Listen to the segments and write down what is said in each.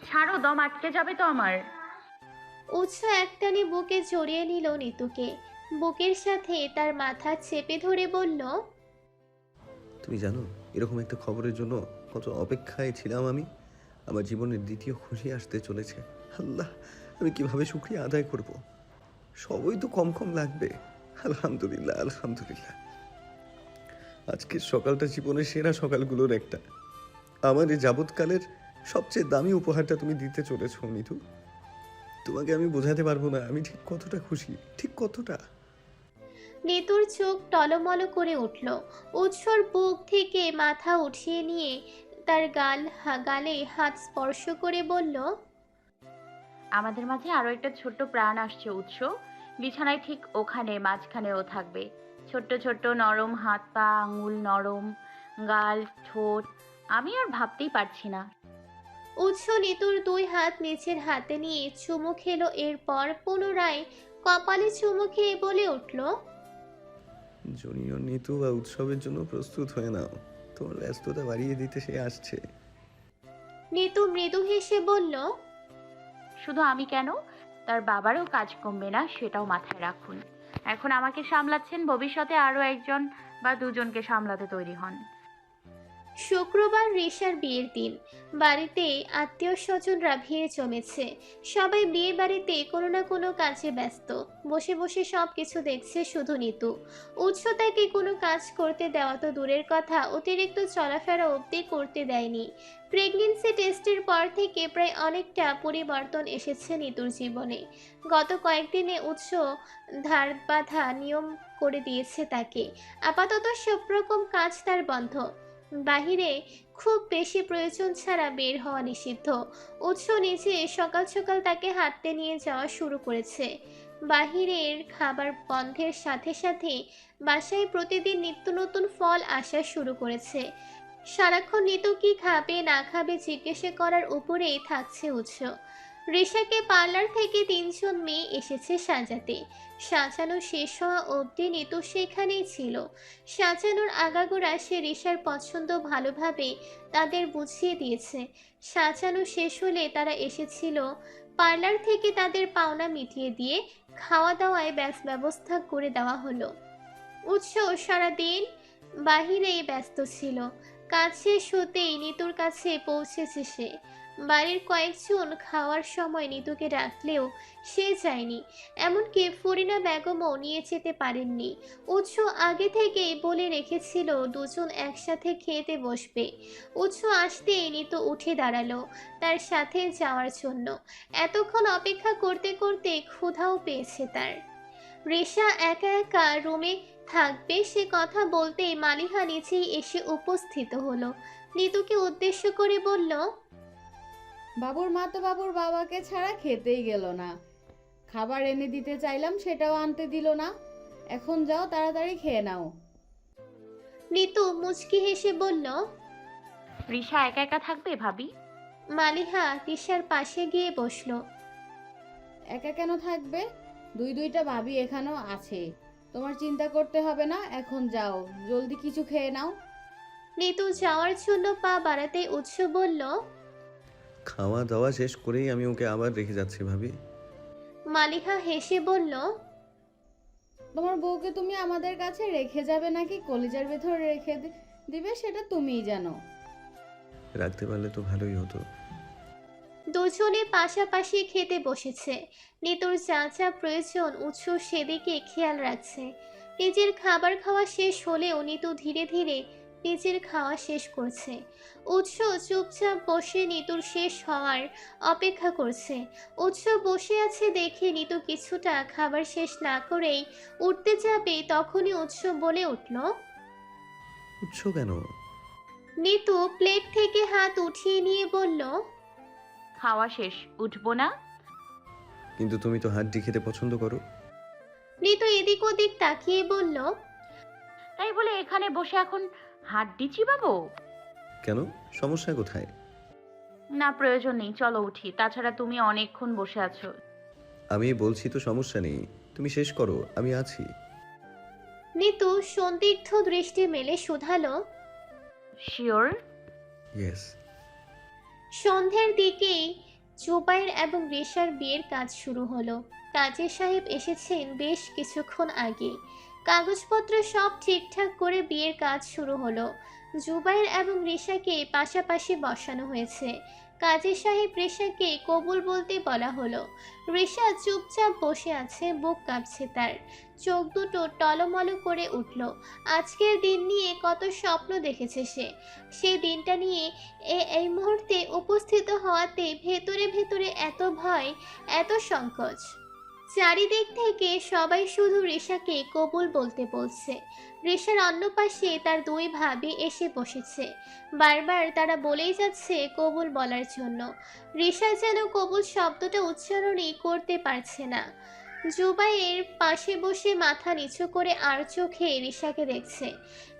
ছাড়ো, দম আটকে যাবে তো আমার। উৎস একটানে বুকে জড়িয়ে নিল নিতুকে, বুকের সাথে তার মাথা চেপে ধরে বলল, তুমি জানো এরকম একটা খবরের জন্য কত অপেক্ষায় ছিলাম আমি। আমার জীবনের দ্বিতীয় খুশি আসতে চলেছে। আল্লাহ, আমি কিভাবে শুকরিয়া আদায় করব? সবই তো কম কম লাগবে। আলহামদুলিল্লাহ, আলহামদুলিল্লাহ। আজকের সকালটা জীবনের সেরা সকালগুলোর একটা। আমার এই যাবৎকালের সবচেয়ে দামি উপহারটা তুমি দিতে চলেছো নিতু। তোমাকে আমি বোঝাতে পারবো না আমি ঠিক কতটা খুশি, ঠিক কতটা। নিতুর চোখ টলমল করে উঠল। উৎসর বুক থেকে মাথা উঠিয়ে নিয়ে তার গালে হাত স্পর্শ করে বলল, আমাদের মাঝে আরো একটা ছোট্ট প্রাণ আসছে, উৎস। বিছানায় ঠিক ওখানে মাঝখানে ও থাকবে। ছোট্ট ছোট্ট নরম হাত পা, আঙুল নরম, গাল, ঠোঁট। আমি আর ভাবতেই পারছি না। উৎস নিতুর দুই হাত নিচের হাতে নিয়ে চুমু খেলো, এরপর পুনরায় কপালে চুমু খেয়ে বলে উঠল, জুনিয়র নিতু বা উৎসবের জন্য প্রস্তুত হয়ে নাও। তোমার ব্যস্ততা বাড়িয়ে দিতে সে আসছে। নিতু মৃদু হেসে বলল, শুধু আমি কেন, তার বাবারও কাজ কমবে না, সেটাও মাথায় রাখুন। এখন আমাকে সামলাচ্ছেন, ভবিষ্যতে আরো একজন বা দুজনকে সামলাতে তৈরি হন। শুক্রবার রিশার বিয়ের দিন। বাড়িতে আত্মীয় স্বজনরা ভিড়ে জমেছে। সবাই বিয়ে বাড়িতে কোনো না কোনো কাজে ব্যস্ত। বসে বসে সব কিছু দেখছে শুধু নিতু। উৎস তাকে কোনো কাজ করতে দেওয়া তো দূরের কথা, অতিরিক্ত চলাফেরা অবধি করতে দেয়নি। প্রেগনেন্সি টেস্টের পর থেকে প্রায় অনেকটা পরিবর্তন এসেছে নিতুর জীবনে। গত কয়েকদিনে উৎস ধার বাঁধা নিয়ম করে দিয়েছে তাকে। আপাতত সব রকম কাজ তার বন্ধ। বাহিরে খুব বেশি প্রয়োজন ছাড়া বের হওয়া নিষিদ্ধ। উৎস নিজে সকাল সকাল তাকে হাঁটতে নিয়ে যাওয়া শুরু করেছে। বাহিরের খাবার বন্ধের সাথে সাথে বাসায় প্রতিদিন নিত্য নতুন ফল আসা শুরু করেছে। সারাক্ষণ নিতু কি খাবে না খাবে জিজ্ঞেস করার উপরেই থাকছে উৎস। ঋষাকে পার্লার থেকে তিনজন মেয়ে এসেছে সাজাতে। সাজানো শেষ হওয়া অবধি নিতু সেখানেই ছিল। সাজানোর আগাগোড়া সে ঋষার পছন্দ ভালোভাবে তাদের বুঝিয়ে দিয়েছে। সাজানো শেষ হলে তারা এসেছিল। পার্লার থেকে তাদের পাওনা মিটিয়ে দিয়ে খাওয়া দাওয়ায় ব্যবস্থা করে দেওয়া হলো। উৎস সারাদিন বাহিরেই ব্যস্ত ছিল। কাজ শেষ হতেই নিতুর কাছে পৌঁছেছে সে। বাড়ির কয়েকজন খাওয়ার সময় নিতুকে ডাকলেও সে যায়নি। এমনকি ফরিনা বেগমও নিয়ে যেতে পারেননি। উৎস আগে থেকেই বলে রেখেছিল দুজন একসাথে খেতে বসবে। উৎস আসতেই নিতু উঠে দাঁড়ালো তার সাথে যাওয়ার জন্য। এতক্ষণ অপেক্ষা করতে করতে ক্ষুধাও পেয়েছে তার। রেশা একা একা রুমে থাকবে সে কথা বলতেই মালিহা নিচেই এসে উপস্থিত হলো। নিতুকে উদ্দেশ্য করে বলল, বাবুর মা তো বাবুর বাবাকে ছাড়া খেতেই গেল না। খাবার এনে দিতে চাইলাম, সেটাও আনতে দিল না। এখন যাও, তাড়াতাড়ি খেয়ে নাও। নিতু মুচকি হেসে বলল। রিশা একা একা থাকবে ভাবি? মালিহা তিশার পাশে গিয়ে বসলো। একা কেন থাকবে? দুইটা ভাবি এখানেও আছে। তোমার চিন্তা করতে হবে না, এখন যাও, জলদি কিছু খেয়ে নাও। নিতু যাওয়ার জন্য পা বাড়াতেই উৎস বলল। খাওয়া দাওয়া শেষ করেই আমি ওকে আবার রেখে যাচ্ছি ভাবি। মালিহা হেসে বলল, তোমার বউকে তুমি আমাদের কাছে রেখে যাবে নাকি কলিজার ভেতর রেখে দিবে সেটা তুমিই জানো। রাখতে পারলে তো ভালোই হতো। দুজনে পাশাপাশি খেতে বসেছে। নিতুর যা যা প্রয়োজন উৎস সেদিকে খেয়াল রাখছে। নিজের খাবার খাওয়া শেষ হলেও নিতু ধীরে ধীরে নিজের খাওয়া শেষ করছে। উৎস চুপচাপ বসে নিতুর শেষ হওয়ার অপেক্ষা করছে। উৎস বসে আছে দেখে নিতু কিছুটা খাবার শেষ না করেই উঠতে যাবে, তখনই উৎস বলে উঠল। উৎস কেন? নিতু প্লেট থেকে হাত উঠিয়ে নিয়ে বলল, খাওয়া শেষ, উঠবো না? কিন্তু তুমি তো হাড্ডি খেতে পছন্দ করো। নিতু এদিক ওদিক তাকিয়ে বলল, তাই বলে এখানে বসে এখন হাড্ডি চিবাবো? কেন, সমস্যা কোথায়? না, প্রয়োজন নেই, চলো উঠি। তাছাড়া তুমি অনেকক্ষণ বসে আছো। আমি বলছি তো সমস্যা নেই, তুমি শেষ করো, আমি আছি। নিতু সন্দিগ্ধ দৃষ্টি মেলে শুধালো, শিওর? ইয়েস। সন্ধ্যের দিকেই জুবাইর এবং রিশার বিয়ের কাজ শুরু হলো। কাজী সাহেব এসেছেন বেশ কিছুক্ষণ আগে। কাগজপত্র সব ঠিকঠাক করে বিয়ের কাজ শুরু হলো। জুবাইর এবং রিশাকে পাশাপাশি বসানো হয়েছে। কাজী সাহেব রিশাকে কবুল বলতে বলা হলো। রিশা চুপচাপ বসে আছে, বুক কাঁপছে তার। চোখ দুটো টলমল করে উঠল। আজকের দিন নিয়ে কত স্বপ্ন দেখেছে সে। সেই দিনটা নিয়ে এই মুহূর্তে উপস্থিত হওয়াতে ভেতরে ভেতরে এত ভয়, এত সংকোচ। চারিদিক থেকে সবাই শুধু রিশাকে কবুল বলতে বলছে। রিশার অন্য পাশে তার দুই ভাবি এসে বসেছে। বারবার তারা বলেই যাচ্ছে কবুল বলার জন্য। রিশা যেন কবুল শব্দটা উচ্চারণই করতে পারছে না। জুবাইয়ের পাশে বসে মাথা নিচু করে আর চোখে রিশাকে দেখছে।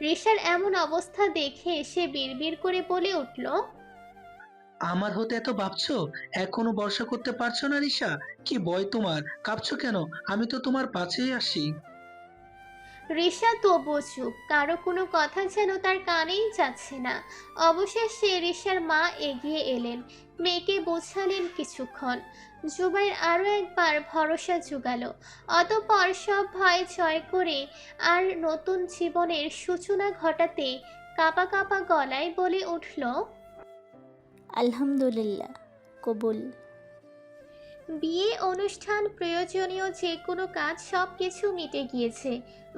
রিশার এমন অবস্থা দেখে সে বিড়বিড় করে বলে উঠল, আমার হতে এত ভাবছো? এখনো ভরসা করতে পারছো না রিশা? কি ভয় তোমার? কাঁপছো কেন? আমি তো তোমার পাশেই আসি। রিশা তবুও চুপ, কারো কোনো কথা যেন তার কানেই যাচ্ছে না। অবশেষে রিশার মা এগিয়ে এলেন, মেয়েকে বোঝালেন কিছুক্ষণ। জুবাইর আরও একবার ভরসা জুগালো। অতঃপর সব ভয় জয় করে আর নতুন জীবনের সূচনা ঘটাতে কাঁপা কাঁপা গলায় বলে উঠল, আলহামদুলিল্লাহ, কবুল। বিয়ে অনুষ্ঠান, প্রয়োজনীয় যে কোনো কাজ সব কিছু মিটে গিয়েছে।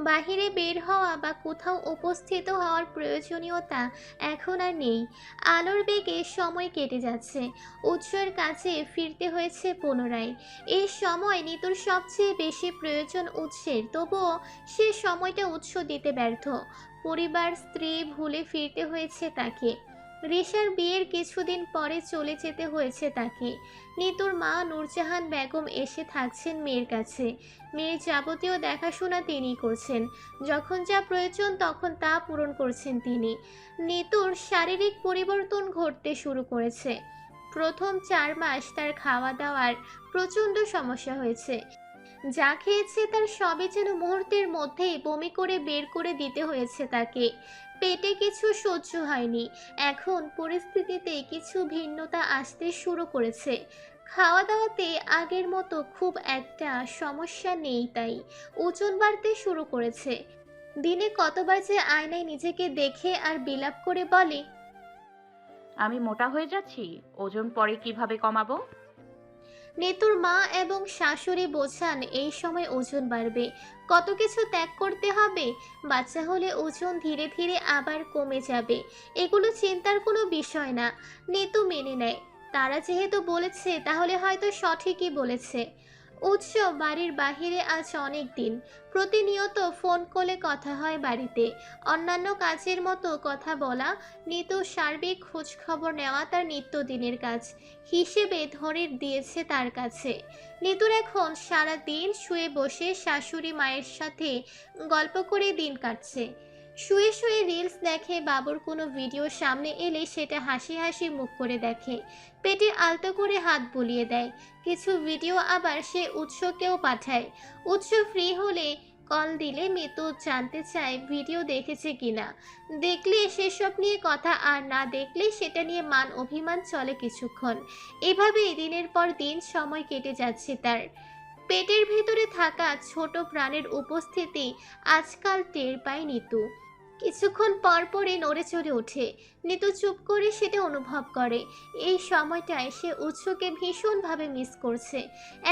বাহিরে বের হওয়া বা কোথাও উপস্থিত হওয়ার প্রয়োজনীয়তা এখন আর নেই। আলোর বেগে সময় কেটে যাচ্ছে। উৎসের কাছে ফিরতে হয়েছে পুনরায়। এই সময় নিতুর সবচেয়ে বেশি প্রয়োজন উৎসের, তবুও সে সময়টা উৎস দিতে ব্যর্থ। পরিবার, স্ত্রী ভুলে ফিরতে হয়েছে তাকে। রিশার বিয়ের কিছুদিন পরে চলে যেতে হয়েছে তাকে। নিতুর মা নূরজাহান বেগম এসে থাকছেন মেয়ের কাছে। মেয়ের যাবতীয় দেখাশোনা তিনিই করছেন। যখন যা প্রয়োজন তখন তা পূরণ করছেন তিনি। নিতুর শারীরিক পরিবর্তন ঘটতে শুরু করেছে। প্রথম 4 মাস তার খাওয়া দাওয়ার প্রচণ্ড সমস্যা হয়েছে। যা খেয়েছে তার সবই যেন মুহূর্তের মধ্যেই বমি করে বের করে দিতে হয়েছে তাকে। পেটে কিছু সহ্য হয়নি। এখন পরিস্থিতিতে কিছু ভিন্নতা আসতে শুরু করেছে। খাওয়া দাওয়াতে আগের মতো খুব একটা সমস্যা নেই, তাই ওজন বাড়তে শুরু করেছে। দিনে কতবার যে আয়নায় নিজেকে দেখে আর বিলাপ করে বলে, আমি মোটা হয়ে যাচ্ছি, ওজন পরে কিভাবে কমাবো? নেতুর মা এবং শাশুড়ি বোঝান এই সময় ওজন বাড়বে, কত কিছু ত্যাগ করতে হবে। বাচ্চা হলে ওজন ধীরে ধীরে আবার কমে যাবে, এগুলো চিন্তার কোনো বিষয় না। নেতু মেনে নেয়। তারা যেহেতু বলেছে তাহলে হয়তো সঠিকই বলেছে। উৎস বাড়ির বাহিরে আজ অনেক দিন। প্রতিনিয়ত ফোন কলে কথা হয় বাড়িতে। অন্যান্য কাজের মতো কথা বলা, নিতু সার্বিক খোঁজ খবর নেওয়া তার নিত্যদিনের কাজ হিসেবে ধরে দিয়েছে তার কাছে। নিতুর এখন সারা দিন শুয়ে বসে শাশুড়ি মায়ের সাথে গল্প করে দিন কাটছে। শুয়ে শুয়ে রিলস দেখে, বাবুর কোনো ভিডিও সামনে এলে সেটা হাসি হাসি মুখ করে দেখে, পেটে আলতো করে হাত বুলিয়ে দেয়। কিছু ভিডিও আবার সে উৎসকেও পাঠায়। উৎস ফ্রি হলে কল দিলে মিতু জানতে চায় ভিডিও দেখেছে কিনা। দেখলে সেসব নিয়ে কথা, আর না দেখলে সেটা নিয়ে মান অভিমান চলে কিছুক্ষণ। এভাবেই দিনের পর দিন সময় কেটে যাচ্ছে তার। পেটের ভেতরে থাকা ছোট প্রাণের উপস্থিতি আজকাল টের পায় নিতু। কিছুক্ষণ পর পরে নড়ে চড়ে ওঠে। নিতু চুপ করে সেটা অনুভব করে। এই সময়টায় সে উৎসকে ভীষণভাবে মিস করছে।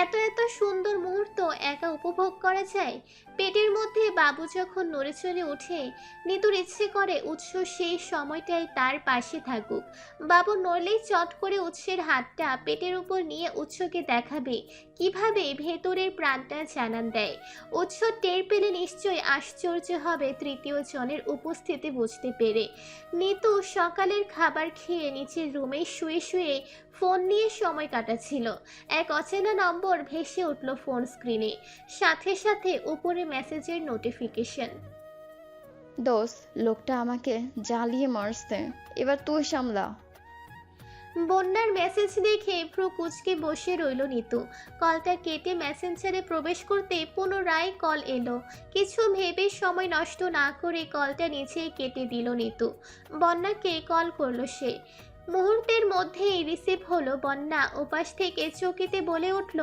এত এত সুন্দর মুহূর্ত একা উপভোগ করা যায়? পেটের মধ্যে বাবু যখন নড়ে চড়ে ওঠে, নিতুর ইচ্ছে করে উৎস সেই সময়টায় তার পাশে থাকুক। বাবু নড়লেই চট করে উৎসের হাতটা পেটের উপর নিয়ে উৎসকে দেখাবে কিভাবে ভেতরের প্রাণটা জানান দেয়। উৎস টের পেলে নিশ্চয়ই আশ্চর্য হবে তৃতীয় জনের উপস্থিতি বুঝতে পেরে। নিতু সকালের খাবার খেয়ে নিচের রুমে শুয়ে শুয়ে ফোন নিয়ে সময় কাটাচ্ছিল। এক অচেনা নম্বর ভেসে উঠল ফোন স্ক্রিনে, সাথে সাথে উপরে মেসেজের নোটিফিকেশন। দোস্ত, লোকটা আমাকে জ্বালিয়ে মারছে, এবার তুই সামলা। বন্যার মেসেজ দেখে ভ্রু কুঁচকে বসে রইল নিতু। কলটা কেটে মেসেঞ্জারে প্রবেশ করতে পুনরায় কল এলো। কিছু ভেবে সময় নষ্ট না করে কলটা নিচেই কেটে দিল নিতু। বন্যাকে কল করলো সে। মুহূর্তের মধ্যেই রিসিভ হলো বন্যা ওপাশ থেকে চকিতে বলে উঠল,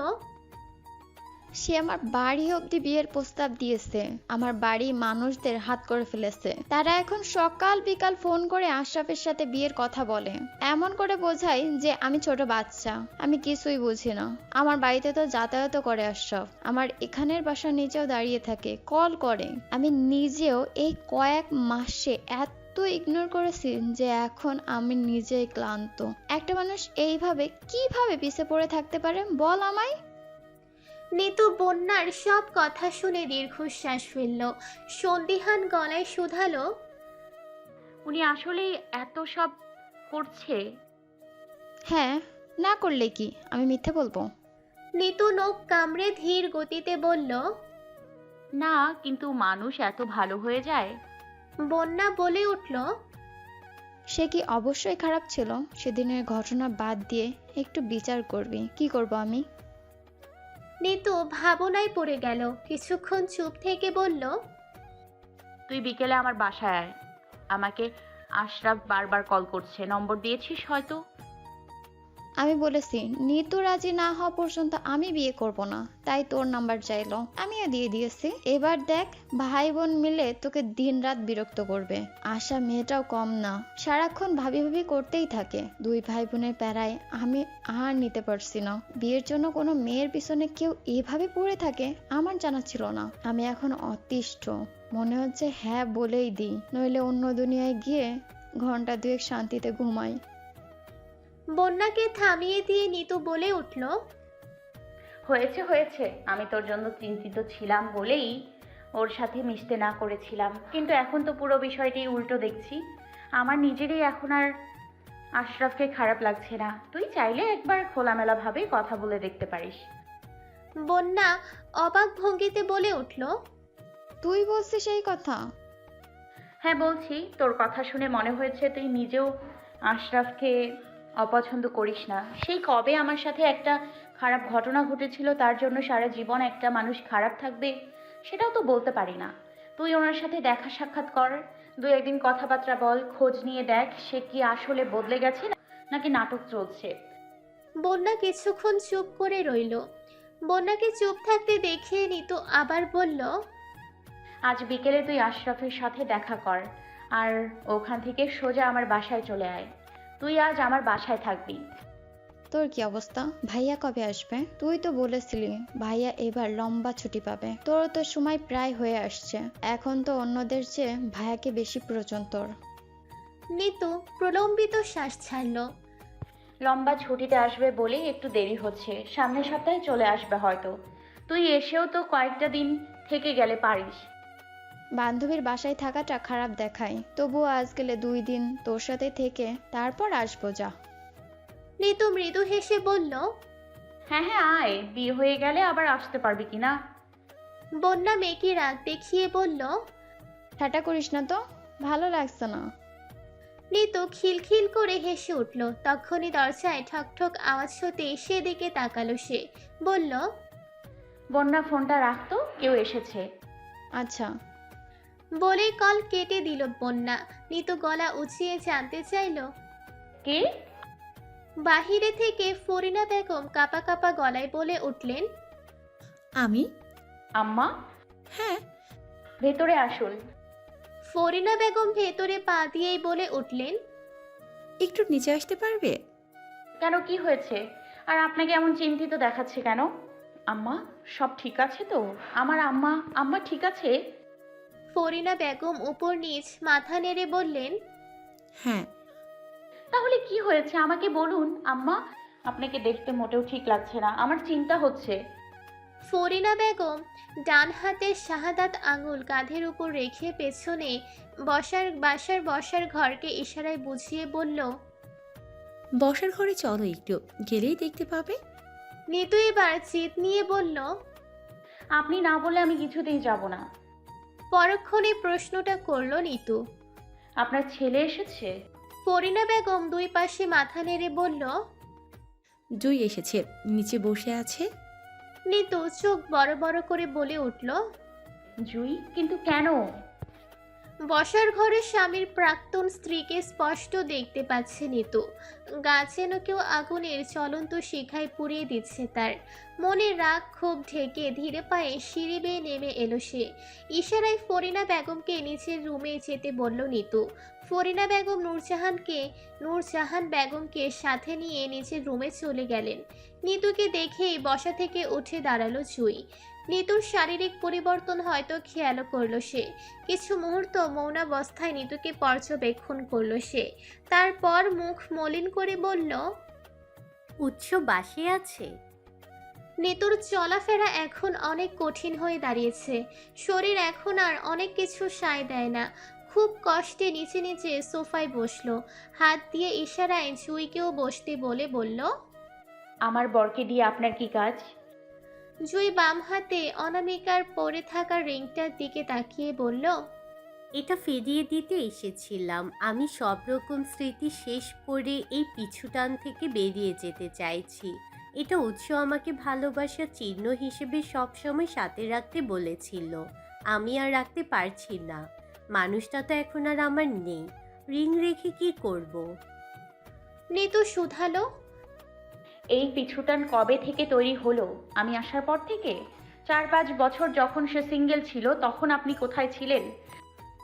সে আমার বাড়ি অবধি বিয়ের প্রস্তাব দিয়েছে, আমার বাড়ি মানুষদের হাত করে ফেলেছে। তারা এখন সকাল বিকাল ফোন করে আশরাফের সাথে বিয়ের কথা বলে, এমন করে বোঝায় যে আমি ছোট বাচ্চা, আমি কিছুই বুঝি না। আমার বাড়িতে তো যাতায়াত করে আশরাফ, আমার এখানের বাসার নিচেও দাঁড়িয়ে থাকে, কল করে। আমি নিজেও এই কয়েক মাসে এত ইগনোর করেছি যে এখন আমি নিজেই ক্লান্ত। একটা মানুষ এইভাবে কিভাবে পিছে পড়ে থাকতে পারে বল আমায়? নিতু বন্যার সব কথা শুনে দীর্ঘশ্বাস ফেলল, সন্দিহান গলায় শুধালো, উনি আসলেই এত সব করছে? হ্যাঁ, না করলে কি আমি মিথ্যে বলবো? নিতু নখ কামড়ে ধীর গতিতে বলল। না, কিন্তু মানুষ এত ভালো হয়ে যায়? বন্যা বলে উঠল, সে কি অবশ্যই খারাপ ছিল? সেদিনের ঘটনা বাদ দিয়ে একটু বিচার করবি, কি করব আমি? নিতু ভাবনায় পড়ে গেল, কিছুক্ষণ চুপ থেকে বলল, তুই বিকেলে আমার বাসায় আয়। আমাকে আশরাফ বারবার কল করছে, নম্বর দিয়েছিস হয়তো। আমি বলেছি নিতু রাজি না হওয়া পর্যন্ত আমি বিয়ে করব না, তাই তোর নাম্বার চাইলো, আমিও দিয়ে দিয়েছি। এবার দেখ, ভাই বোন মিলে তোকে দিনরাত বিরক্ত করবে। আশা মেয়েটাও কম না, সারাক্ষণ ভাবি ভাবি করতেই থাকে। দুই ভাই বোনের প্যারায় আমি আর নিতে পারছি না। বিয়ের জন্য কোনো মেয়ের পিছনে কেউ এভাবে পড়ে থাকে আমার জানা ছিল না। আমি এখন অতিষ্ঠ, মনে হচ্ছে হ্যাঁ বলেই দিই, নইলে অন্য দুনিয়ায় গিয়ে ঘন্টা দুয়েক শান্তিতে ঘুমাই। বন্যাকে থামিয়ে দিয়ে নিতু বলে উঠল, হয়েছে হয়েছে, আমি তোর জন্য চিন্তিত ছিলাম বলেই ওর সাথে মিশতে না করেছিলাম, কিন্তু এখন তো পুরো বিষয়টি উল্টো দেখছি। আমার নিজেরই এখন আর আশরাফকে খারাপ লাগছে না। তুই চাইলে একবার খোলামেলাভাবে কথা বলে দেখতে পারিস। বন্যা অবাক ভঙ্গিতে বলে উঠল, তুই বলছিস এই কথা? হ্যাঁ বলছি, তোর কথা শুনে মনে হয়েছে তুই নিজেও আশরাফকে অপছন্দ করিস না। সেই কবে আমার সাথে একটা খারাপ ঘটনা ঘটেছিল, তার জন্য সারা জীবন একটা মানুষ খারাপ থাকবে সেটাও তো বলতে পারি না। তুই ওনার সাথে দেখা সাক্ষাৎ কর, দু একদিন কথাবার্তা বল, খোঁজ নিয়ে দেখ সে কি আসলে বদলে গেছে নাকি নাটক চলছে। বন্যা কিছুক্ষণ চুপ করে রইল। বন্যাকে চুপ থাকতে দেখে নিতু আবার বলল, আজ বিকেলে তুই আশরাফের সাথে দেখা কর, আর ওখান থেকে সোজা আমার বাসায় চলে আয়। তুই আজ আমার বাসায় থাকবি। তোর কি অবস্থা? ভাইয়া কবে আসবে? তুই তো বলেছিলি ভাইয়া এবার লম্বা ছুটি পাবে। তোর তো সময় প্রায় হয়ে আসছে, এখন তো অন্যদের চেয়ে ভাইয়াকে বেশি প্রয়োজন তোর। নিতু প্রলম্বিত শ্বাস ছাড়ল। লম্বা ছুটিতে আসবে বলেই একটু দেরি হচ্ছে, সামনের সপ্তাহে চলে আসবে হয়তো। তুই এসেও তো কয়েকটা দিন থেকে গেলে পারিস। বান্ধবীর বাসায় থাকাটা খারাপ দেখায়, তবুও আজ গেলে 2 দিন তোর সাথে থেকে তারপর আসবো, যা। নিতু মৃদু হেসে বলল, হ্যাঁ হ্যাঁ আয়, বিয়ে হয়ে গেলে আবার আসতে পারবি কি না। বন্যা মেকি রাগ দেখিয়ে বলল। ঠাট্টা করিস না তো, ভালো লাগছে না। নিতু খিলখিল করে হেসে উঠল। তখনই দরজায় ঠক ঠক আওয়াজ হতে সেদিকে তাকালো সে, বলল, বন্যা ফোনটা রাখতো, কেউ এসেছে। আচ্ছা। বলেই কল কেটে দিল বন্যা। নিতু গলা উঁচিয়ে জানতে চাইল, কে? বাহিরে থেকে ফরিনা বেগম কাপা কাপা গলায় বলে উঠলেন, আমি? আম্মা? হ্যাঁ। ভেতরে আসুন। ফরিনা বেগম ভেতরে পা দিয়েই বলে উঠলেন, একটু নিচে আসতে পারবে? কেন, কি হয়েছে? আর আপনাকে এমন চিন্তিত দেখাচ্ছে কেন? আম্মা, সব ঠিক আছে তো? আমার আম্মা আম্মা ঠিক আছে? ফরিনা বেগম উপর নিচ মাথা নেড়ে বললেন, হ্যাঁ। তাহলে কি হয়েছে আমাকে বলুন আম্মা। আপনাকে দেখতে মোটেও ঠিক লাগছে না, আমার চিন্তা হচ্ছে। ফরিনা বেগম ডান হাতের শাহাদাত আঙুল কাঁধের উপর রেখে পেছনে বসার ঘরকে ইশারায় বুঝিয়ে বলল, বসার ঘরে চলো, একটু গেলেই দেখতে পাবে। নিতু এবার জিদ নিয়ে বলল, আপনি না বললে আমি কিছুতেই যাব না। পরক্ষণে প্রশ্নটা করল নিতু। আপনার ছেলে এসেছে? ফরিনা বেগম দুই পাশে মাথা নেড়ে বলল। জুই এসেছে, নিচে বসে আছে। নিতু চোখ বড় বড় করে বলে উঠল, জুই? কিন্তু কেন? বসার ঘরে স্বামীর প্রাক্তন স্ত্রীকে স্পষ্ট দেখতে পাচ্ছে নিতু। গা যেন কেউ আগুনের চলন্ত শিখায় পুড়িয়ে দিচ্ছে তার। মনে রাগ ক্ষোভ ঢেকে ধীরে পায়ে সিঁড়ি বেয়ে নেমে এলো সে। ইশারায় ফরিনা বেগমকে নিচের রুমে যেতে বলল নিতু। ফরিনা বেগম নূরজাহান বেগমকে সাথে নিয়ে নিচের রুমে চলে গেলেন। নিতুকে দেখেই বসা থেকে উঠে দাঁড়ালো জুই। নিতুর শারীরিক পরিবর্তন হয়তো খেয়াল করলো সে। কিছু মুহূর্ত মৌনাবস্থায় নিতুকে পর্যবেক্ষণ করলো সে। তারপর মুখ মলিন করে বলল, উৎস বাসে আছে। নিতুর চলাফেরা এখন অনেক কঠিন হয়ে দাঁড়িয়েছে। শরীর এখন আর অনেক কিছু সায় দেয় না। খুব কষ্টে নিচে নিচে সোফায় বসলো। হাত দিয়ে ইশারায় জুইকেও বসতে বলে বলল, আমার বরকে দিয়ে আপনার কি কাজ? জুই বাম হাতে অনামিকার পরে থাকা রিংটার দিকে তাকিয়ে বলল, এটা ফিরিয়ে দিতে এসেছিলাম। আমি সব রকম স্মৃতি শেষ করে এই পিছুটান থেকে বেরিয়ে যেতে চাইছি। এটা উৎস আমাকে ভালোবাসার চিহ্ন হিসেবে সবসময় সাথে রাখতে বলেছিল। আমি আর রাখতে পারছি না। মানুষটা তো এখন আর আমার নেই। রিং রেখে কি করব? নিতু শুধালো, এই পিছুটান কবে থেকে তৈরি হলো? আমি আসার পর থেকে? 4-5 বছর যখন সে সিঙ্গেল ছিল তখন আপনি কোথায় ছিলেন?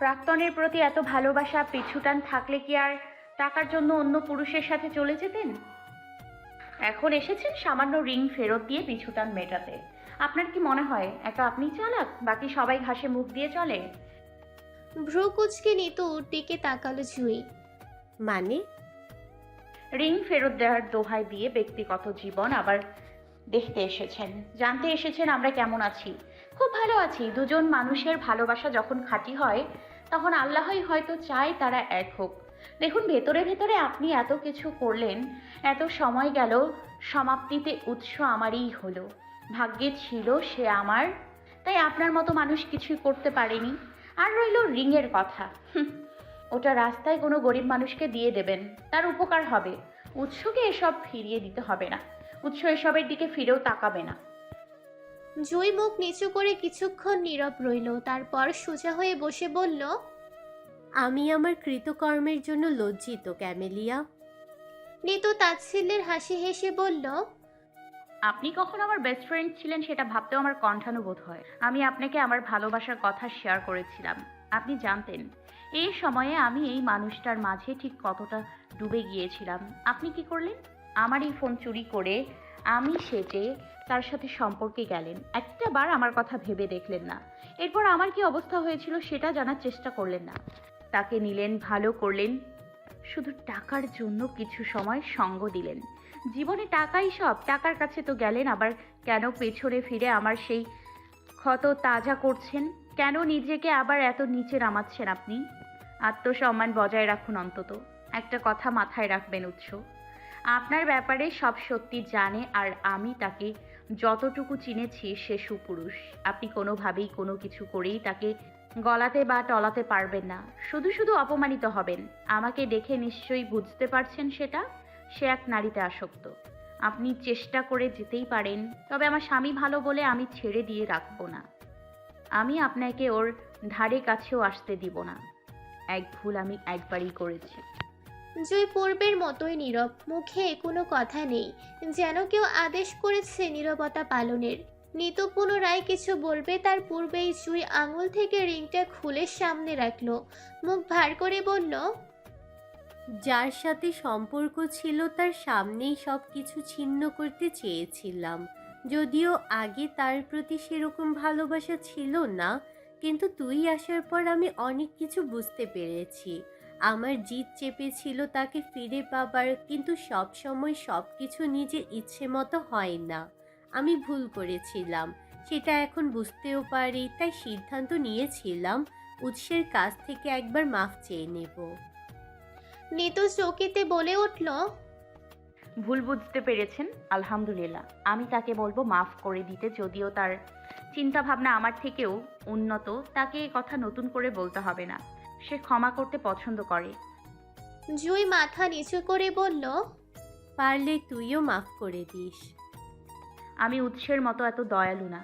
প্রাক্তনের প্রতি এত ভালোবাসা পিছুটান থাকলে কি আর টাকার জন্য অন্য পুরুষের সাথে চলে যেতেন? এখন এসেছেন সামান্য রিং ফেরত দিয়ে পিছুটান মেটাতে। আপনার কি মনে হয় একা আপনি চালাক, বাকি সবাই ঘাসে মুখ দিয়ে চলে? ভ্রু কুচকে নিতুর দিকে তাকালো জুই। মানে? রিং ফেরত দেওয়ার দোহাই দিয়ে ব্যক্তিগত জীবন আবার দেখতে এসেছেন, জানতে এসেছেন আমরা কেমন আছি। খুব ভালো আছি। দুজন মানুষের ভালোবাসা যখন খাঁটি হয় তখন আল্লাহই হয়তো চায় তারা এক হোক। দেখুন, ভেতরে ভেতরে আপনি এত কিছু করলেন, এত সময় গেল, সমাপ্তিতে উৎস আমারই হলো। ভাগ্যে ছিল সে আমার, তাই আপনার মতো মানুষ কিছুই করতে পারেনি। আর রইল রিংয়ের কথা, ওটা রাস্তায় কোনো গরিব মানুষকে দিয়ে দেবেন, তার উপকার হবে। উৎসকে এসব ফিরিয়ে দিতে হবে না। উৎস এসবের দিকে ফিরেও তাকাবে না। জুই মুখ নিচু করে কিছুক্ষণ নীরব রইল। তারপর সোজা হয়ে বসে বলল, আমি আমার কৃতকর্মের জন্য লজ্জিত ক্যামেলিয়া। নিতু তাচ্ছিল্যের হাসি হেসে বলল, আপনি কখন আমার বেস্ট ফ্রেন্ড ছিলেন সেটা ভাবতেও আমার কণ্ঠানুবোধ হয়। আমি আপনাকে আমার ভালোবাসার কথা শেয়ার করেছিলাম, আপনি জানতেন। এই সময়ে আমি এই মানুষটার মাঝে ঠিক কতটা ডুবে গিয়েছিলাম। আপনি কি করলেন? আমার এই ফোন চুরি করে আমি সেটে তার সাথে সম্পর্কে গেলেন। একটা বার আমার কথা ভেবে দেখলেন না। এরপর আমার কি অবস্থা হয়েছিল সেটা জানার চেষ্টা করলেন না। তাকে নিলেন, ভালো করলেন, শুধু টাকার জন্য কিছু সময় সঙ্গ দিলেন। জীবনে টাকাই সব। টাকার কাছে তো গেলেন, আবার কেন পেছনে ফিরে আমার সেই ক্ষত তাজা করছেন? কেন নিজেকে আবার এত নিচে নামাচ্ছেন আপনি? আত্মসম্মান বজায় রাখুন অন্তত। একটা কথা মাথায় রাখবেন, উৎস আপনার ব্যাপারে সব সত্যি জানে, আর আমি তাকে যতটুকু চিনেছি সে সুপুরুষ। আপনি কোনোভাবেই কোনো কিছু করেই তাকে গলাতে বা টলাতে পারবেন না। শুধু শুধু অপমানিত হবেন। আমাকে দেখে নিশ্চয়ই বুঝতে পারছেন সেটা। সে এক নারীতে আসক্ত। আপনি চেষ্টা করে যেতেই পারেন, তবে আমার স্বামী ভালো বলে আমি ছেড়ে দিয়ে রাখবো না। আমি আপনাকে ওর ধারে কাছেও আসতে দিব না। এক ভুল আমি একবারই করেছি। জুই পূর্বের মতোই নীরব, মুখে কোনো কথা নেই, যেন কেউ আদেশ করেছে নীরবতা পালনের। নিতু পুনরায় কিছু বলবে তার পূর্বেই জুই আঙুল থেকে রিংটা খুলে সামনে রাখলো। মুখ ভার করে বলল, যার সাথে সম্পর্ক ছিল তার সামনেই সব কিছু ছিন্ন করতে চেয়েছিলাম। যদিও আগে তার প্রতি সেরকম ভালোবাসা ছিল না, কিন্তু তুই আসার পর আমি অনেক কিছু বুঝতে পেরেছি। আমার জিদ চেপেছিল তাকে ফিরে পাবার, কিন্তু সব সময় সব কিছু নিজের ইচ্ছে মতো হয় না। আমি ভুল করেছিলাম, সেটা এখন বুঝতেও পারি। তাই সিদ্ধান্ত নিয়েছিলাম উৎসের কাছ থেকে একবার মাফ চেয়ে নেব। নিতু চকিতে বলে উঠল, ভুল বুঝতে পেরেছেন, আলহামদুলিল্লাহ। আমি তাকে বলবো মাফ করে দিতে। যদিও তার চিন্তা ভাবনা আমার থেকেও উন্নত, তাকে এই কথা নতুন করে বলতে হবে না। সে ক্ষমা করতে পছন্দ করে। জুই মাথা নিচু করে বলল, পারলে তুইও মাফ করে দিস। আমি উৎসের মতো এত দয়ালু না।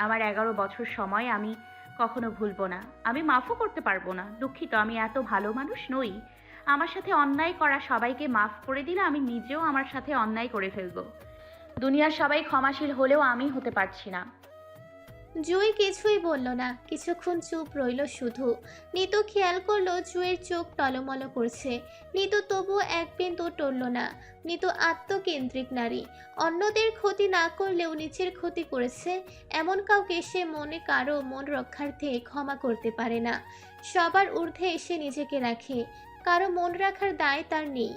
আমার 11 বছর সময় আমি কখনো ভুলবো না। আমি মাফও করতে পারবো না। দুঃখিত, আমি এত ভালো মানুষ নই। আমার সাথে অন্যায় করা সবাইকে মাফ করে দিলে আমি নিজেও আমার সাথে অন্যায় করে ফেলবো। দুনিয়ার সবাই ক্ষমাশীল হলেও আমি হতে পারছি না। জুই কিছুই বলল না, কিছুক্ষণ চুপ রইল শুধু। নিতু খেয়াল করলো জুইয়ের চোখ টলমল করছে। নিতু তবুও এক বিন্দু টলল না। নিতু আত্মকেন্দ্রিক নারী, অন্যদের ক্ষতি না করলেও নিজের ক্ষতি করেছে এমন কাউকে সে মনে কারো মন রক্ষার্থে ক্ষমা করতে পারে না। সবার ঊর্ধ্বে এসে নিজেকে রাখে, কারো মন রাখার দায় তার নেই।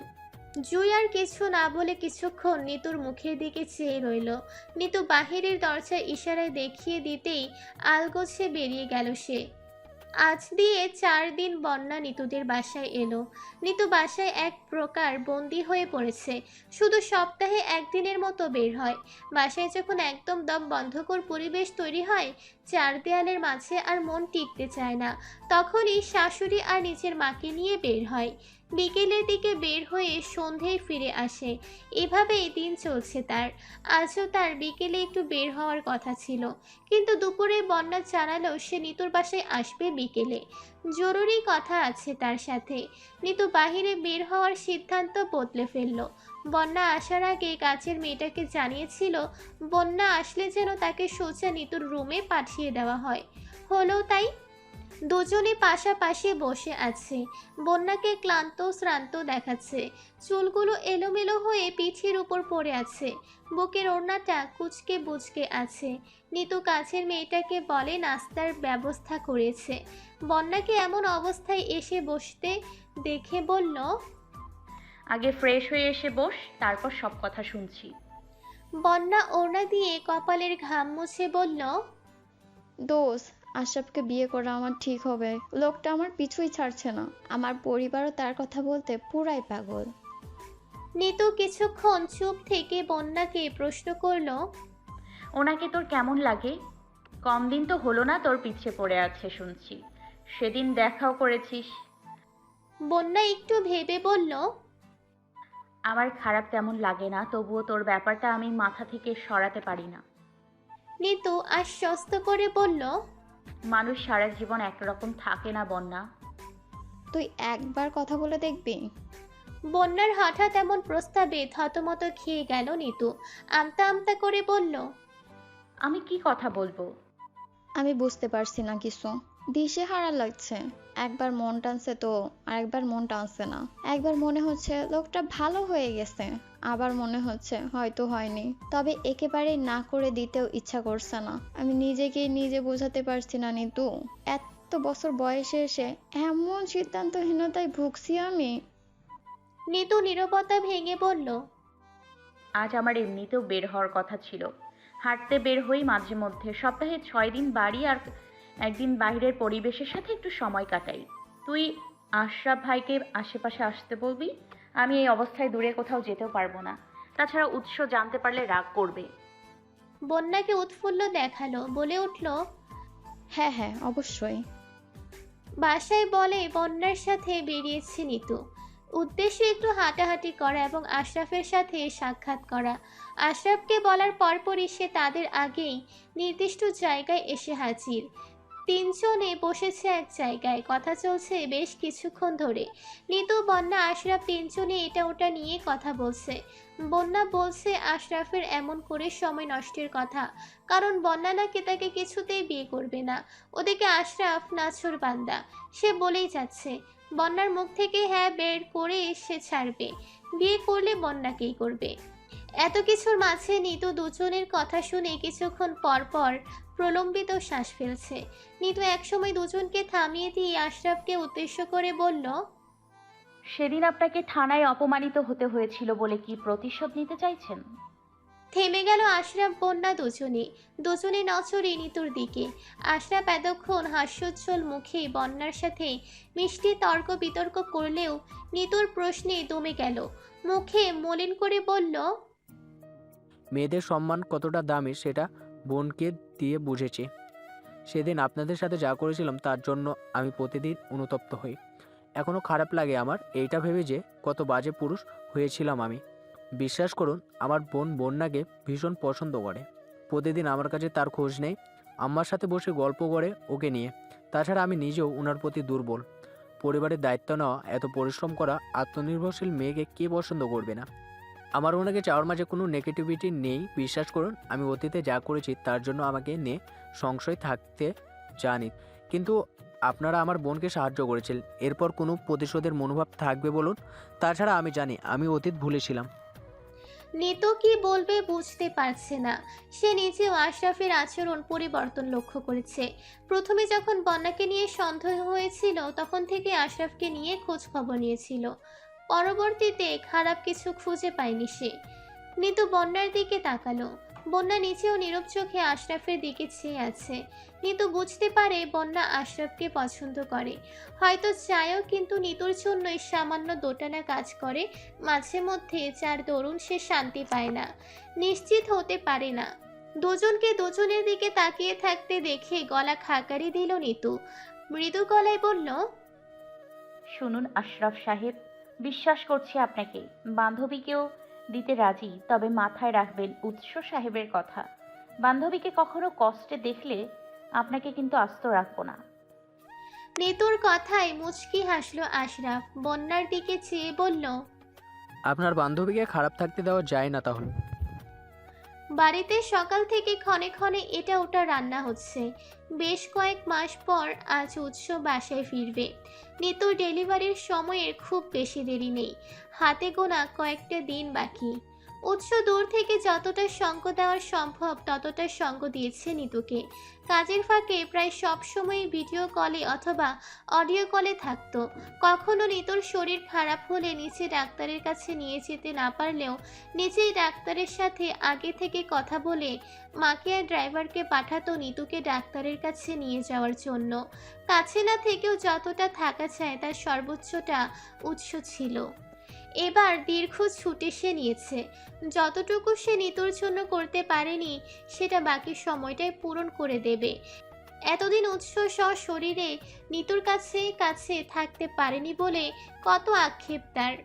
জুই আর কিছু না বলে কিছুক্ষণ নিতুর মুখের দিকে চেয়ে রইল। নিতু বাহিরের দরজায় ইশারায় দেখিয়ে দিতেই আলগোছে বেরিয়ে গেল সে। আজ দিয়ে 4 দিন বন্যা নিতুদের বাসায় এলো। নিতু বাসায় এক প্রকার বন্দি হয়ে পড়েছে, শুধু সপ্তাহে একদিনের মতো বের হয়। বাসায় যখন একদম দম বন্ধকর পরিবেশ তৈরি হয়, 4 দেয়ালের মাঝে আর মন টিকতে চায় না, তখনই শাশুড়ি আর নিজের মাকে নিয়ে বের হয়। বিকেলের দিকে বের হয়ে সন্ধেয় ফিরে আসে। এভাবেই দিন চলছে তার। আজও তার বিকেলে একটু বের হওয়ার কথা ছিল, কিন্তু দুপুরে বন্যা জানালো সে নিতুর বাসায় আসবে বিকেলে। জরুরি কথা আছে তার সাথে। নিতু বাহিরে বের হওয়ার সিদ্ধান্ত বদলে ফেলল। বন্যা আসার আগে কাছের মেয়েটাকে জানিয়েছিল বন্যা আসলে যেন তাকে সোজা নিতুর রুমে পাঠিয়ে দেওয়া হয়। হলো তাই। দুজনে পাশাপাশি বসে আছে। বন্যাকে ক্লান্ত শ্রান্ত দেখাচ্ছে। চুলগুলো এলোমেলো হয়ে পিঠের উপর পড়ে আছে। বুকের ওড়নাটা কুচকে বুচকে আছে। নিতু কাছের মেয়েটাকে বলে নাস্তার ব্যবস্থা করেছে। বন্যাকে এমন অবস্থায় এসে বসতে দেখে বলল, আগে ফ্রেশ হয়ে এসে বস, তারপর সব কথা শুনছি। বন্যা ওড়না দিয়ে কপালের ঘাম মুছে বলল, দোষ, আশরাফকে বিয়ে করা আমার ঠিক হবে। লোকটা আমার পিছুই ছাড়ছে না। আমার পরিবারও তার কথা বলতে পুরাই পাগল। নিতু কিছুক্ষণ চুপ থেকে বন্যাকে প্রশ্ন করলো, ওনাকে তোর কেমন লাগে? কম দিন তো হলো না তোর পিছে পড়ে আছে শুনছি। সেদিন দেখাও করেছিস। বন্যা একটু ভেবে বলল, আমার খারাপ তেমন লাগে না, তবুও তোর ব্যাপারটা আমি মাথা থেকে সরাতে পারি না। নিতু আশ্বস্ত করে বলল, মানুষ সারা জীবন একরকম থাকে না বন্যা। তুই একবার কথা বলে দেখবি? বন্যার হঠাৎ এমন প্রস্তাবে থতমত খেয়ে গেল নিতু। আমতা আমতা করে বলল, আমি কি কথা বলবো? আমি বুঝতে পারছি না কিছু। দিশেহারা লাগছে। একবার মন টানছে তো আরেকবার মন টানছে না। একবার মনে হচ্ছে লোকটা ভালো হয়ে গেছে, আবার মনে হচ্ছে হয়তো হয়নি। তবে একেবারে না করে দিতেও ইচ্ছা করছে না। আমি নিজেকেই নিজে বোঝাতে পারছি না নিতু। এত বছর বয়সে এসে এমন সিদ্ধান্তহীনতায় ভুগছি আমি। নিতু নীরবতা ভেঙে বলল, আজ আমার এমনিতেও বের হওয়ার কথা ছিল। হাঁটতে বের হই মাঝে মধ্যে। সপ্তাহে 6 দিন বাড়ি আর একদিন বাইরের পরিবেশের সাথে একটু সময় কাটাই। তুই আশরাফ ভাইকে আশেপাশে আসতে বলবি। আমি এই অবস্থায় দূরে কোথাও যেতেও পারবো না। তাছাড়া উৎস জানতে পারলে রাগ করবে। বন্যাকে উৎফুল্ল দেখালো, বলে উঠল, হ্যাঁ হ্যাঁ, অবশ্যই। বাসায় বলে বন্যার সাথে বেরিয়েছে নিতু। উদ্দেশ্য একটু হাঁটাহাঁটি করা এবং আশরাফের সাথে সাক্ষাৎ করা। আশরাফকে বলার পরপরই সে তাদের আগেই নির্দিষ্ট জায়গায় এসে হাজির। তিনজনে বসেছে এক জায়গায়, কথা চলছে বেশ কিছুক্ষণ ধরে। নিতু, বন্যা, আশরাফ তিনজনে এটা ওটা নিয়ে কথা বলছে। বন্যা বলছে আশরাফের এমন করে সময় নষ্টের কথা, কারণ বন্যা নাকি তাকে কিছুতেই বিয়ে করবে না। ওদিকে আশরাফ নাছোড় বান্দা, সে বলেই যাচ্ছে বন্যার মুখ থেকে হ্যাঁ বের করে সে ছাড়বে, বিয়ে করলে বন্যাকেই করবে। এত কিছুর মাঝে নিতু দুজনের কথা শুনে কিছুক্ষণ পর পর প্রলম্বিত শ্বাস ফেলছে। নিতু একসময় দুজনকে থামিয়ে দিয়ে আশরাফকে উদ্দেশ্য করে বলল, সেদিন আপনাকে থানায় অপমানিত হতে হয়েছিল বলে কি প্রতিশোধ নিতে চাইছেন? থেমে গেল আশরাফ বন্যা দুজনে নজরে নিতুর দিকে। আশরাফ এতক্ষণ হাস্যোজ্জ্বল মুখে বন্যার সাথে মিষ্টি তর্ক বিতর্ক করলেও নিতুর প্রশ্নে দমে গেল। মুখে মলিন করে বলল, মেয়েদের সম্মান কতটা দামি সেটা বোনকে দিয়ে বুঝেছি। সেদিন আপনাদের সাথে যা করেছিলাম তার জন্য আমি প্রতিদিন অনুতপ্ত হই। এখনও খারাপ লাগে আমার এইটা ভেবে যে কত বাজে পুরুষ হয়েছিলাম আমি। বিশ্বাস করুন, আমার বোন বন্যাকে ভীষণ পছন্দ করে। প্রতিদিন আমার কাছে তার খোঁজ নেই, আম্মার সাথে বসে গল্প করে ওকে নিয়ে। তাছাড়া আমি নিজেও ওনার প্রতি দুর্বল। পরিবারের দায়িত্ব নেওয়া, এত পরিশ্রম করা আত্মনির্ভরশীল মেয়েকে কে পছন্দ করবে না? আমার ওনাকে চাওয়ার মাঝে কোনো নেগেটিভিটি নেই। বিশ্বাস করুন, আমি অতীতে যা করেছি তার জন্য আমাকে নিয়ে সংশয় থাকতে জানি, কিন্তু আপনারা আমার বোনকে সাহায্য করেছেন, এরপর কোনো প্রতিশোধের মনোভাব থাকবে বলুন? তাছাড়া আমি জানি আমি অতীত ভুলেছিলাম। নিতু কি বলবে বুঝতে পারছে না। সে নিজেও আশরাফের আচরণ পরিবর্তন লক্ষ্য করেছে। প্রথমে যখন বন্যাকে নিয়ে সন্দেহ হয়েছিল তখন থেকে আশরাফকে নিয়ে খোঁজ খবর নিয়েছিল। পরবর্তীতে খারাপ কিছু খুঁজে পায়নি সে। নিতু বন্যার দিকে তাকালো। বন্যা নিচেও নীরব চোখে আশরাফের দিকে চেয়ে আছে। নিতু বুঝতে পারে বন্যা আশরাফকে পছন্দ করে, হয়তো চায়ও, কিন্তু নিতুর জন্যই সামান্য দোটানা কাজ করে মাঝে মধ্যে, যার দরুন সে শান্তি পায় না, নিশ্চিত হতে পারে না। দুজনকে দুজনের দিকে তাকিয়ে থাকতে দেখে গলা খাকারি দিল নিতু। মৃদু গলায় বলল, শুনুন আশরাফ সাহেব, বিশ্বাস করছি আপনাকে, বান্ধবীকেও দিতে রাজি, তবে মাথায় রাখবেন উৎস সাহেবের কথা। বান্ধবীকে কখনো কষ্টে দেখলে আপনাকে কিন্তু আস্ত রাখবো না। নিতুর কথায় মুচকি হাসলো আশরাফ। বন্যার দিকে চেয়ে বলল, আপনার বান্ধবীকে খারাপ থাকতে দেওয়া যায় না তাহলে? বাড়িতে সকাল থেকে ক্ষণে ক্ষণে এটা ওটা রান্না হচ্ছে। বেশ কয়েক মাস পর আজ উৎস বাসায় ফিরবে। নিতুর ডেলিভারির সময়ের খুব বেশি দেরি নেই, হাতে গোনা কয়েকটা দিন বাকি। উৎস দূর থেকে যতটা সঙ্গ দেওয়া সম্ভব ততটা সঙ্গ দিয়েছে নিতুকে। কাজের ফাঁকে প্রায় সব সময় ভিডিও কলে অথবা অডিও কলে থাকতো। কখনো নিতুর শরীর খারাপ হলে নিচে ডাক্তারের কাছে নিয়ে যেতে না পারলেও নিজেই ডাক্তারের সাথে আগে থেকে কথা বলে মাকে আর ড্রাইভারকে পাঠাতো নিতুকে ডাক্তারের কাছে নিয়ে যাওয়ার জন্য। কাছে না থেকেও যতটা থাকা যায় তার সর্বোচ্চটা উৎস ছিল। এবার দীর্ঘ ছুটি সে নিয়েছে। যতটুকু সে নিতুর জন্য করতে পারেনি সেটা বাকি সময়টাই পূরণ করে দেবে। এতদিন উৎস সশরীরে নিতুর কাছে কাছে থাকতে পারেনি বলে কত আক্ষেপ তার।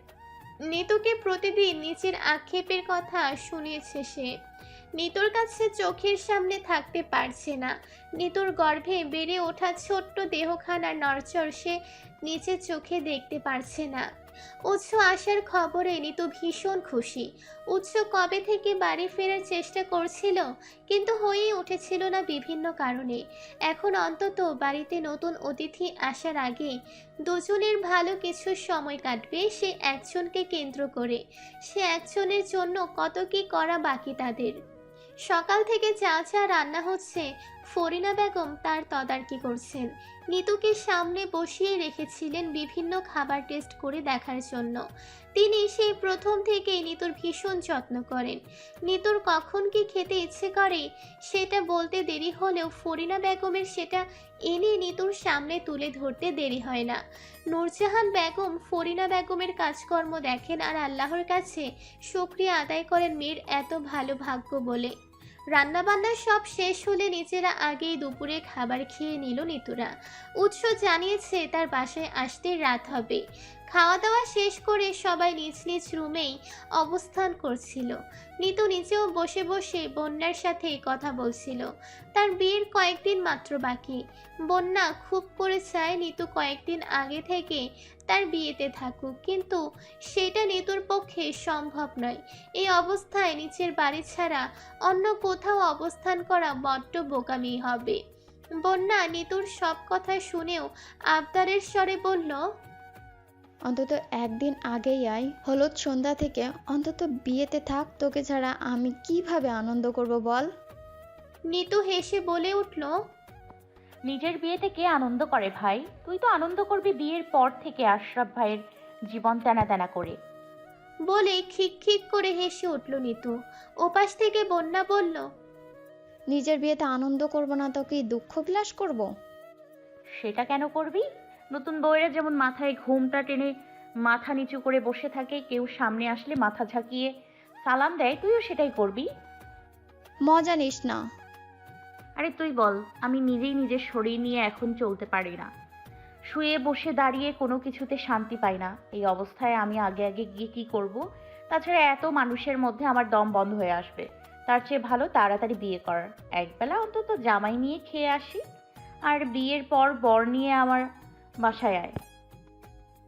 নিতুকে প্রতিদিন নিজের আক্ষেপের কথা শুনিয়েছে সে। নিতুর কাছে চোখের সামনে থাকতে পারছে না। নিতুর গর্ভে বেড়ে ওঠা ছোট্ট দেহখানার নড়চড় সে নিজের চোখে দেখতে পারছে না। উৎস আসার খবরে নিতু ভীষণ খুশি। উৎস কবে থেকে বাড়ি ফেরার চেষ্টা করছিল, কিন্তু হয়েই উঠেছিল না বিভিন্ন কারণে। এখন অন্তত বাড়িতে নতুন অতিথি আসার আগে দুজনের ভালো কিছু সময় কাটবে সে একজনকে কেন্দ্র করে। সে একজনের জন্য কত কি করা বাকি তাদের। সকাল থেকে যা যা রান্না হচ্ছে ফরিনা বেগম তার তদারকি করছেন। নিতুকে সামনে বসিয়ে রেখেছিলেন বিভিন্ন খাবার টেস্ট করে দেখার জন্য। তিনি সেই প্রথম থেকেই নিতুর ভীষণ যত্ন করেন। নিতুর কখন কি খেতে ইচ্ছে করে সেটা বলতে দেরি হলেও ফরিনা বেগমের সেটা এনে নিতুর সামনে তুলে ধরতে দেরি হয় না। নূরজাহান বেগম ফরিনা বেগমের কাজকর্ম দেখেন আর আল্লাহর কাছে শুকরিয়া আদায় করেন মেয়ের এত ভালো ভাগ্য বলে। রান্নাবান্না সব শেষ হলে নিজেরা আগেই দুপুরে খাবার খেয়ে নিল নিতুরা। উৎস জানিয়েছে তার বাসায় আসতে রাত হবে। খাওয়া দাওয়া শেষ করে সবাই নিজ নিজ রুমেই অবস্থান করছিল। নিতু নিচেও বসে বসে বন্যার সাথে কথা বলছিল। তার বিয়ের কয়েকদিন মাত্র বাকি। বন্যা খুব করে চায় নিতু কয়েকদিন আগে থেকে তার বিয়েতে থাকুক, কিন্তু সেটা নিতুর পক্ষে সম্ভব নয়। এই অবস্থায় নিচের বাড়ি ছাড়া অন্য কোথাও অবস্থান করা বড্ড বোকামি হবে। বন্যা নিতুর সব কথা শুনেও আবদারের স্বরে বলল, অন্তত একদিন আগেই আয়, হলুদ সন্ধ্যা থেকে অন্তত বিয়েতে থাক, তোকে ছাড়া আমি কিভাবে আনন্দ করব বল? নিতু হেসে বলে উঠল, নিজের বিয়েতে কে আনন্দ করে ভাই? তুই তো আনন্দ করবি বিয়ের পর থেকে আশরাফ ভাইয়ের জীবন টানা টানা করে। বলে খিক খিক করে হেসে উঠল নিতু। ওপাশ থেকে বন্যা বলল, নিজের বিয়েতে আনন্দ করব না তো কি দুঃখ বিলাস করব? সেটা কেন করবি? নতুন বউয়েরা যেমন মাথায় ঘুমটা টেনে মাথা নিচু করে বসে থাকে, কেউ সামনে আসলে মাথা ঝাঁকিয়ে সালাম দেয়, তুইও সেটাই করবি। মজা নিস না। আরে তুই বল, আমি নিজেই নিজের শরীর নিয়ে এখন চলতে পারি না। শুয়ে বসে দাঁড়িয়ে কোনো কিছুতে শান্তি পাই না। এই অবস্থায় আমি আগে আগে গিয়ে কি করব? তাছাড়া এত মানুষের মধ্যে আমার দম বন্ধ হয়ে আসবে। তার চেয়ে ভালো তাড়াতাড়ি বিয়ে কর। একবেলা অন্তত জামাই নিয়ে খেয়ে আসি, আর বিয়ের পর বর নিয়ে আমার বাসায় আয়।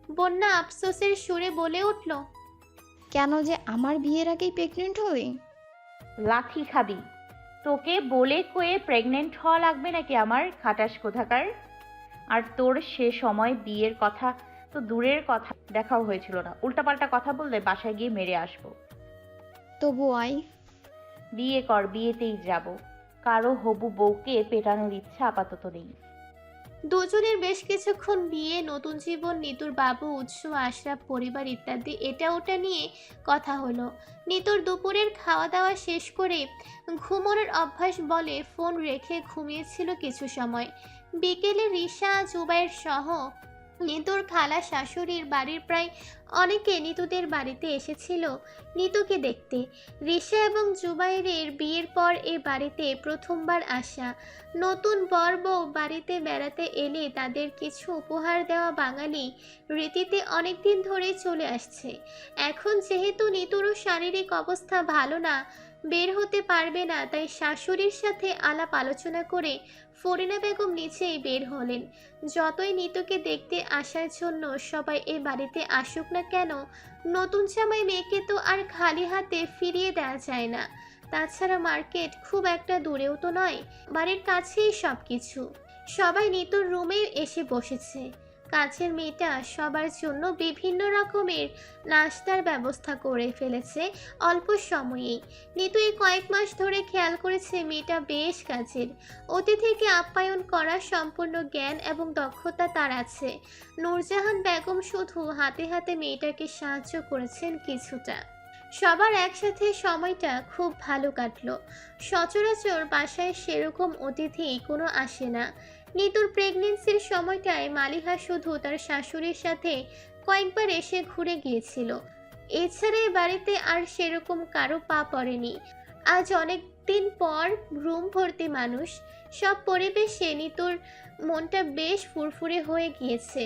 বন্যা আফসোসের সুরে বলে উঠল, কেন যে আমার বিয়ের আগেই প্রেগনেন্ট হই? লাথি খাবি। তোকে বলে কয়ে প্রেগনেন্ট হওয়া লাগবে নাকি আমার, খাটাস কোথাকার। আর তোর সে সময় বিয়ের কথা তো দূরের কথা, দেখাও হয়েছিল না। উল্টাপাল্টা কথা বললে বাসায় গিয়ে মেরে আসবো। তবু আই। বিয়ে কর, বিয়েতেই যাব। কারো হবু বউকে পেটানোর ইচ্ছা আপাতত নেই। দুজনের বেশ কিছুক্ষণ বিয়ে, নতুন জীবন, নিতুর বাবু, উৎস, আশরাফ, পরিবার ইত্যাদি এটা ওটা নিয়ে কথা হলো। নিতুর দুপুরের খাওয়া দাওয়া শেষ করে ঘুমানোর অভ্যাস বলে ফোন রেখে ঘুমিয়েছিল কিছু সময়। বিকেলে রিশা, জুবাইর সহ নিতুর খালা শাশুড়ির বাড়ির প্রায় অনেকে নিতুদের বাড়িতে এসেছিল নিতুকে দেখতে। রিশা এবং জুবাইরের বিয়ের পর এ বাড়িতে প্রথমবার আসা। নতুন বর বউ বাড়িতে বেড়াতে এলে তাদের কিছু উপহার দেওয়া বাঙালি রীতিতে অনেকদিন ধরেই চলে আসছে। এখন যেহেতু নিতুরও শারীরিক অবস্থা ভালো না, বের হতে পারবে না, তাই শাশুড়ির সাথে আলাপ আলোচনা করে ফরিনা বেগম নিচেই বের হলেন। যতই নিতুকে দেখতে আসার জন্য সবাই এ বাড়িতে আসুক না কেন, নতুন জামাই মেয়েকে তো আর খালি হাতে ফিরিয়ে দেওয়া যায় না। তাছাড়া মার্কেট খুব একটা দূরেও তো নয়, বাড়ির কাছেই সব কিছু। সবাই নিতুর রুমে এসে বসেছে। কাছের মেয়েটা সবার জন্য বিভিন্ন রকমের নাস্তার ব্যবস্থা করে ফেলেছে অল্প সময়েই। নিতু এই কয়েক মাস ধরে খেয়াল করেছে মেয়েটা বেশ কাজের। অতিথিকে আপ্যায়ন করার সম্পূর্ণ জ্ঞান এবং দক্ষতা তার আছে। নূরজাহান বেগম শুধু হাতে হাতে মেয়েটাকে সাহায্য করেছেন কিছুটা। সবার একসাথে সময়টা খুব ভালো কাটলো। সচরাচর বাসায় সেরকম অতিথি কোনো আসে না। নিতুর প্রেগনেন্সির সময়টায় মালিহা শুধু তার শাশুড়ির সাথে কয়েকবার এসে ঘুরে গিয়েছিল। এছাড়া এই বাড়িতে আর সেরকম কারো পা পড়েনি। আজ অনেক দিন পর রুম ভর্তি মানুষ, সব পরিবেশে নিতুর মনটা বেশ ফুরফুরে হয়ে গিয়েছে।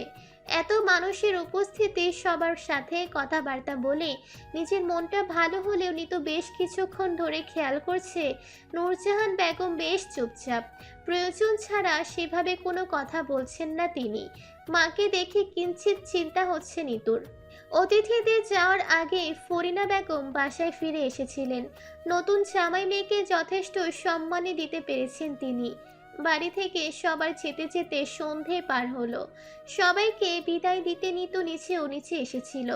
এত মানুষের উপস্থিতি, সবার সাথে কথাবার্তা বলে নিজের মনটা ভালো হলেও নিতু বেশ কিছুক্ষণ ধরে খেয়াল করছে নূরজাহান বেগম বেশ চুপচাপ। প্রয়োজন ছাড়া সেভাবে কোনো কথা বলছেন না তিনি। মাকে দেখে কিঞ্চিত চিন্তা হচ্ছে নিতুর। অতিথিদের যাওয়ার আগে ফরিনা বেগম বাসায় ফিরে এসেছিলেন। নতুন জামাই মেয়েকে যথেষ্ট সম্মানে দিতে পেরেছেন তিনি। বাড়ি থেকে সবার যেতে যেতে সন্ধে পার হলো। সবাইকে বিদায় দিতে নিতু নিচে এসেছিল।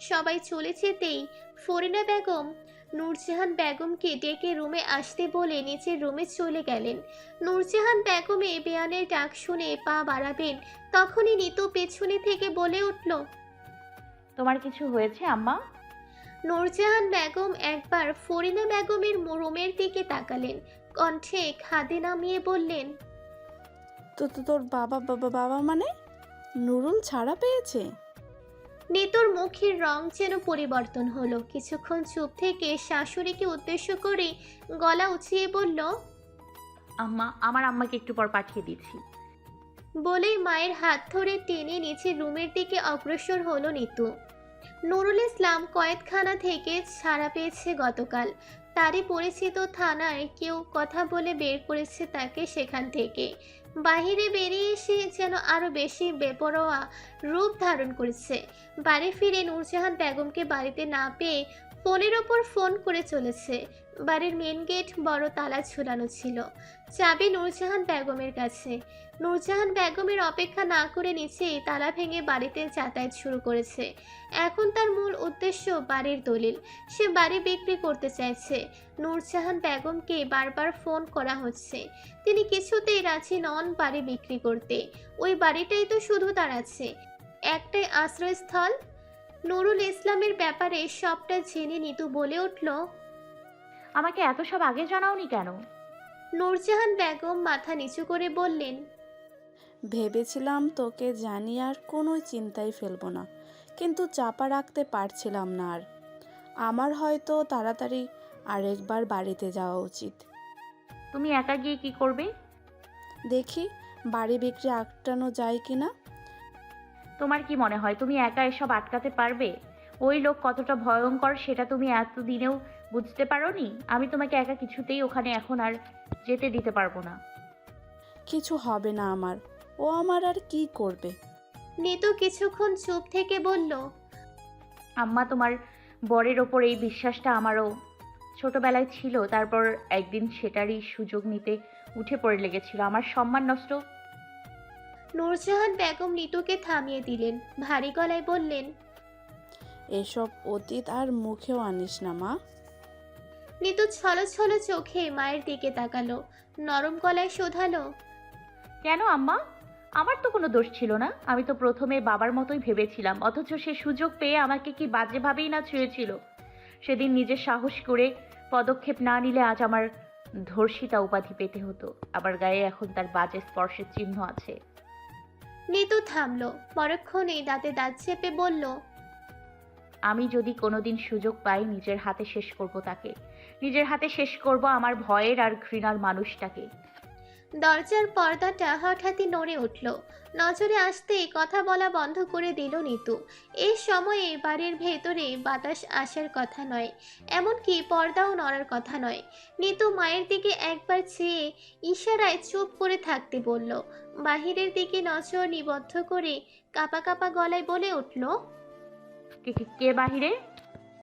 সবাই চলে যেতেই ফরিনা বেগম নূরজাহান বেগমকে ডেকে রুমে আসতে বলে নিচের রুমে চলে গেলেন। নূরজাহান বেগমে বেয়ানের ডাক শুনে পা বাড়াবেন, তখনই নিতু পেছনে থেকে বলে উঠল, তোমার কিছু হয়েছে আম্মা? নূরজাহান বেগম একবার ফরিনা বেগমের রুমের দিকে তাকালেন, কণ্ঠে খাদে নামিয়ে বললেন, তোর বাবা বাবা বাবা মানে নুরুল ছাড়া পেয়েছে? নিতুর মুখের রং যেন পরিবর্তন হলো। কিছুক্ষণ চুপ থেকে শাশুড়িকে উদ্দেশ্য করে গলা উঁচিয়ে বলল, আম্মা, আমার আম্মাকে একটু পর পাঠিয়ে দিচ্ছি। বলেই মায়ের হাত ধরে টেনে নিচে রুমের দিকে অগ্রসর হলো নিতু। নুরুল ইসলাম কয়েদখানা থেকে ছাড়া পেয়েছে গতকাল। তারই পরিচিত থানায় কেউ কথা বলে বের করেছে তাকে সেখান থেকে। বাহিরে বেরিয়ে এসে যেন আরো বেশি বেপরোয়া রূপ ধারণ করেছে। বাড়ি ফিরে নূরজাহান বেগমকে বাড়িতে না পেয়ে ফোনের ওপর ফোন করে চলেছে। বাড়ির মেন গেট বড় তালা ঝুলানো ছিল, চাবি নূরজাহান বেগমের কাছে। নূরজাহান বেগমের অপেক্ষা না করে নিচেই তালা ভেঙে বাড়িতে যাতায়াত শুরু করেছে। এখন তার মূল উদ্দেশ্য বাড়ির দলিল। সে বাড়ি বিক্রি করতে চাইছে। নূরজাহান বেগমকে বারবার ফোন করা হচ্ছে, তিনি কিছুতেই রাজি নন বাড়ি বিক্রি করতে। ওই বাড়িটাই তো শুধু তার আছে, একটাই আশ্রয়স্থল। নুরুল ইসলামের ব্যাপারে সবটা জেনে নিতু বলে উঠল, আমাকে এত সব আগে জানাওনি কেন? নূরজাহান বেগম মাথা নিচু করে বললেন, ভেবেছিলাম তোকে জানি আর কোনো চিন্তাই ফেলবো না, কিন্তু চাপা রাখতে পারছিলাম না। আর আমার হয়তো তাড়াতাড়ি আরেকবার বাড়িতে যাওয়া উচিত। তুমি একা গিয়ে কি করবে? দেখি বাড়ি বিক্রি আটকানো যায় কিনা। তোমার কি মনে হয় তুমি একা এসব আটকাতে পারবে? ওই লোক কতটা ভয়ঙ্কর সেটা তুমি এতদিনেও বুঝতে পারোনি? আমি তোমাকে একা কিছুতেই ওখানে এখন আর যেতে দিতে পারবো না। কিছু হবে না আমার, ও আমার আর কি করবে? নিতু কিছুক্ষণ চুপ থেকে বলল, আম্মা, তোমার বরের ওপর এই বিশ্বাসটা আমারও ছোটবেলায় ছিল, তারপর একদিন সেটারই সুযোগ নিতে উঠে পড়ে লেগেছিল। আমার সম্মান নষ্ট। নূরজাহান বেগম নিতুকে থামিয়ে দিলেন, ভারী গলায় বললেন, এসব অতীত আর মুখেও আনিস না মা। নিতু ছলো ছলো চোখে মায়ের দিকে তাকালো, নরম গলায় শোধালো, কেন আম্মা? আমার তো কোনো দোষ ছিল না। আমি তো প্রথমে বাবার মতোই ভেবেছিলাম, অথচ সে সুযোগ পেয়ে আমাকে কি বাজেভাবেই না ছুঁয়েছিল। সেদিন নিজের সাহস করে পদক্ষেপ না নিলে আজ আমার ধর্ষিতা উপাধি পেতে হতো। আবার গায়ে এখন তার বাজে স্পর্শের চিহ্ন আছে। নিতু থামলো, পরক্ষণেই দাঁতে দাঁত চেপে বলল, আমি যদি কোনোদিন সুযোগ পাই নিজের হাতে শেষ করব তাকে। নিজের হাতে শেষ করব আমার ভয়ের আর ঘৃণার মানুষটাকে। দরজার পর্দাটা হঠাৎই নড়ে উঠল, নজরে আসতেই কথা বলা বন্ধ করে দিল নিতু। এই সময়ে বাড়ির ভেতরে বাতাস আসার কথা নয়, এমনকি পর্দাও নড়ার কথা নয়। নিতু মায়ের দিকে একবার চেয়ে ইশারায় চুপ করে থাকতে বলল। বাহিরের দিকে নজর নিবদ্ধ করে কাঁপা কাঁপা গলায় বলে উঠল, কে বাহিরে?